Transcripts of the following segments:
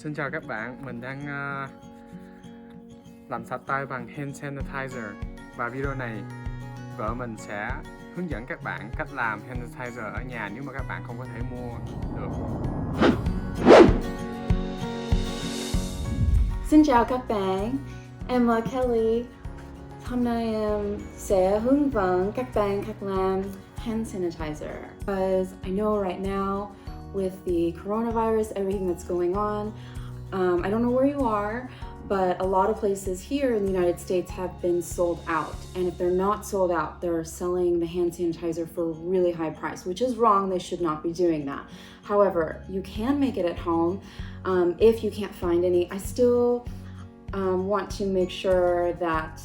Xin chào các bạn, mình đang làm sạch tay bằng Hand Sanitizer. Và video này vợ mình sẽ hướng dẫn các bạn cách làm Hand Sanitizer ở nhà nếu mà các bạn không có thể mua được. Xin chào các bạn, em là Kelli. Hôm nay em sẽ hướng dẫn các bạn cách làm hand sanitizer. Because I know right now with the coronavirus, everything that's going on, I don't know where you are, but a lot of places here in the United States have been sold out. And if they're not sold out, they're selling the hand sanitizer for a really high price, which is wrong. They should not be doing that. However, you can make it at home if you can't find any. I still want to make sure that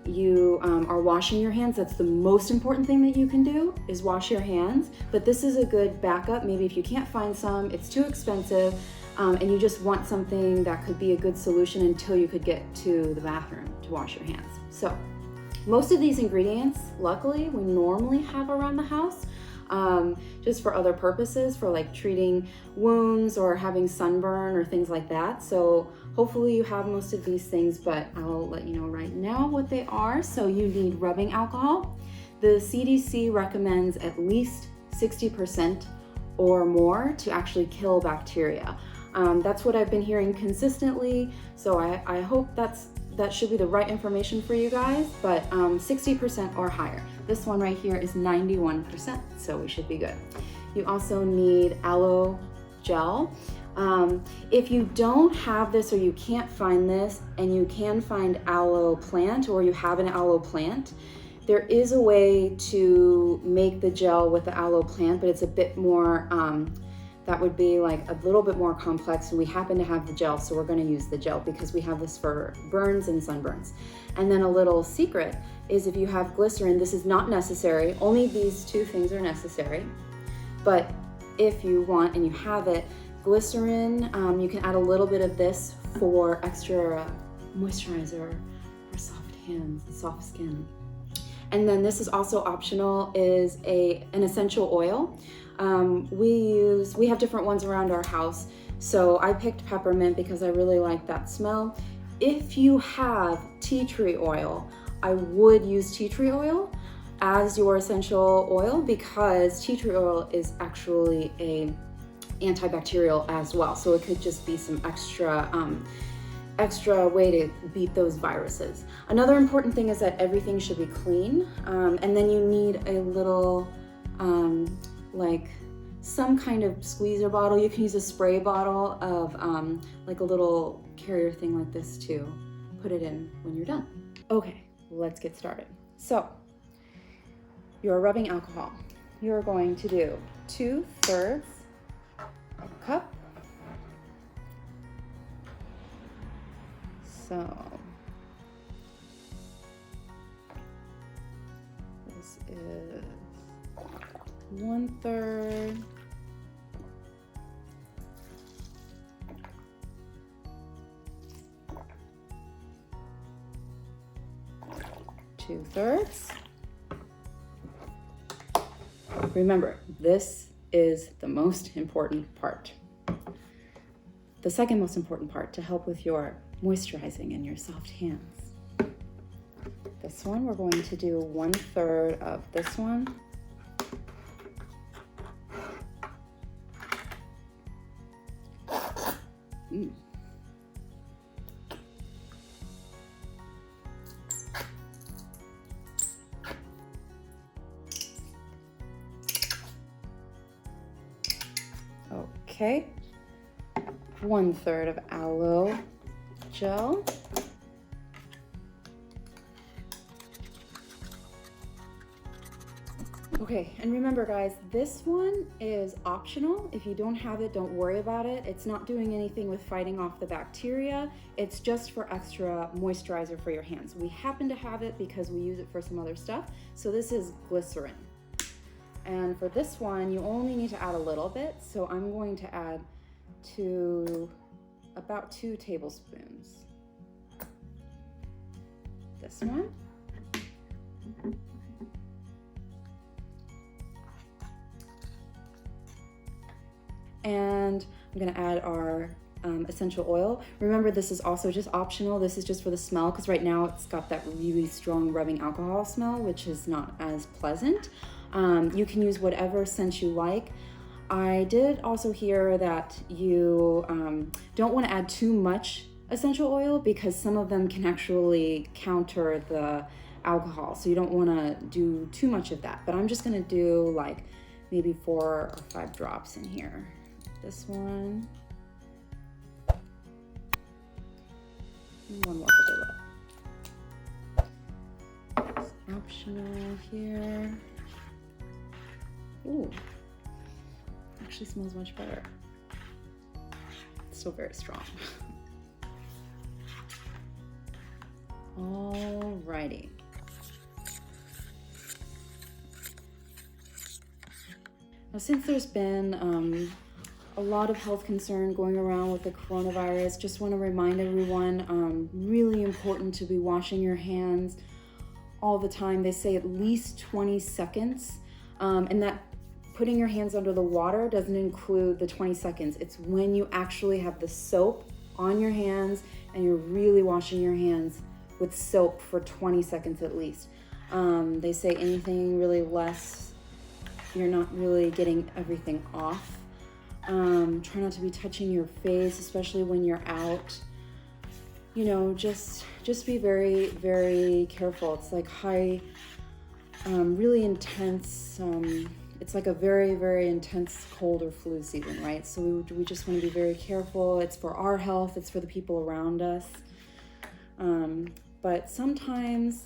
you are washing your hands. That's the most important thing that you can do, is wash your hands. But this is a good backup. Maybe if you can't find some, it's too expensive, and you just want something that could be a good solution until you could get to the bathroom to wash your hands. So most of these ingredients, luckily, we normally have around the house, just for other purposes, for like treating wounds or having sunburn or things like that. So hopefully you have most of these things, but I'll let you know right now what they are. So you need rubbing alcohol. The CDC recommends at least 60% or more to actually kill bacteria. That's what I've been hearing consistently. So I hope that should be the right information for you guys, but 60% or higher. This one right here is 91%, so we should be good. You also need aloe gel. If you don't have this or you can't find this and you can find aloe plant or you have an aloe plant, there is a way to make the gel with the aloe plant, but it's a bit more, that would be like a little bit more complex, and we happen to have the gel, so we're going to use the gel because we have this for burns and sunburns. And then a little secret is if you have glycerin, this is not necessary, only these two things are necessary, but if you want and you have it, glycerin, you can add a little bit of this for extra moisturizer for soft hands and soft skin. And then this is also optional, is an essential oil. We have different ones around our house, so I picked peppermint because I really like that smell. If you have tea tree oil, I would use tea tree oil as your essential oil because tea tree oil is actually a antibacterial as well, so it could just be some extra way to beat those viruses. Another important thing is that everything should be clean, and then you need a little like some kind of squeezer bottle. You can use a spray bottle of like a little carrier thing like this to put it in when you're done. Okay, let's get started. So your rubbing alcohol, you're going to do 2/3 a cup. So this is 1/3. Two-thirds. Remember, this is the most important part. The second most important part to help with your moisturizing and your soft hands. This one, we're going to do 1/3 of this one. Okay, 1/3 of aloe gel. Okay, and remember guys, this one is optional. If you don't have it, don't worry about it. It's not doing anything with fighting off the bacteria. It's just for extra moisturizer for your hands. We happen to have it because we use it for some other stuff. So this is glycerin. And for this one, you only need to add a little bit. So I'm going to add about 2 tablespoons. This one. And I'm gonna add our essential oil. Remember, this is also just optional. This is just for the smell, because right now it's got that really strong rubbing alcohol smell, which is not as pleasant. You can use whatever scent you like. I did also hear that you don't want to add too much essential oil, because some of them can actually counter the alcohol, so you don't want to do too much of that. But I'm just going to do like maybe 4 or 5 drops in here. This one. And one more for the lip. It's optional here. Ooh. Actually smells much better. It's still very strong. Alrighty. Now, since there's been a lot of health concern going around with the coronavirus, just want to remind everyone, really important to be washing your hands all the time. They say at least 20 seconds, and that putting your hands under the water doesn't include the 20 seconds. It's when you actually have the soap on your hands and you're really washing your hands with soap for 20 seconds at least. They say anything really less, you're not really getting everything off. Try not to be touching your face, especially when you're out. You know, just be very, very careful. It's like high, really intense, it's like a very, very intense cold or flu season, right? So we just want to be very careful. It's for our health, it's for the people around us. But sometimes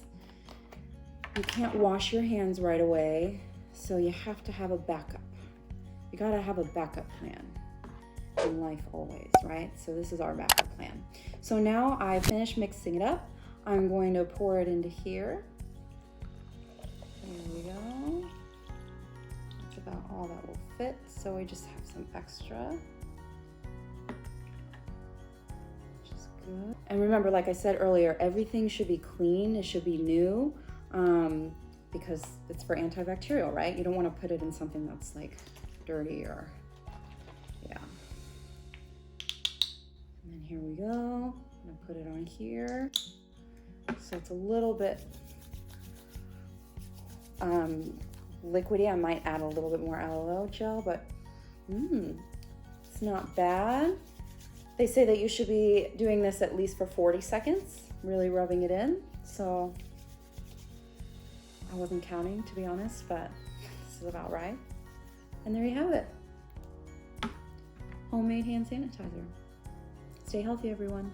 you can't wash your hands right away, so you have to have a backup. You gotta have a backup plan in life always, right? So this is our backup plan. So now I finished mixing it up. I'm going to pour it into here. There we go. That's about all that will fit. So we just have some extra. Which is good. And remember, like I said earlier, everything should be clean. It should be new, because it's for antibacterial, right? You don't want to put it in something that's like dirty or, yeah. And then here we go. I'm gonna put it on here. So it's a little bit liquidy. I might add a little bit more aloe gel, but it's not bad. They say that you should be doing this at least for 40 seconds, really rubbing it in. So I wasn't counting, to be honest, but this is about right. And there you have it. Homemade hand sanitizer. Stay healthy, everyone.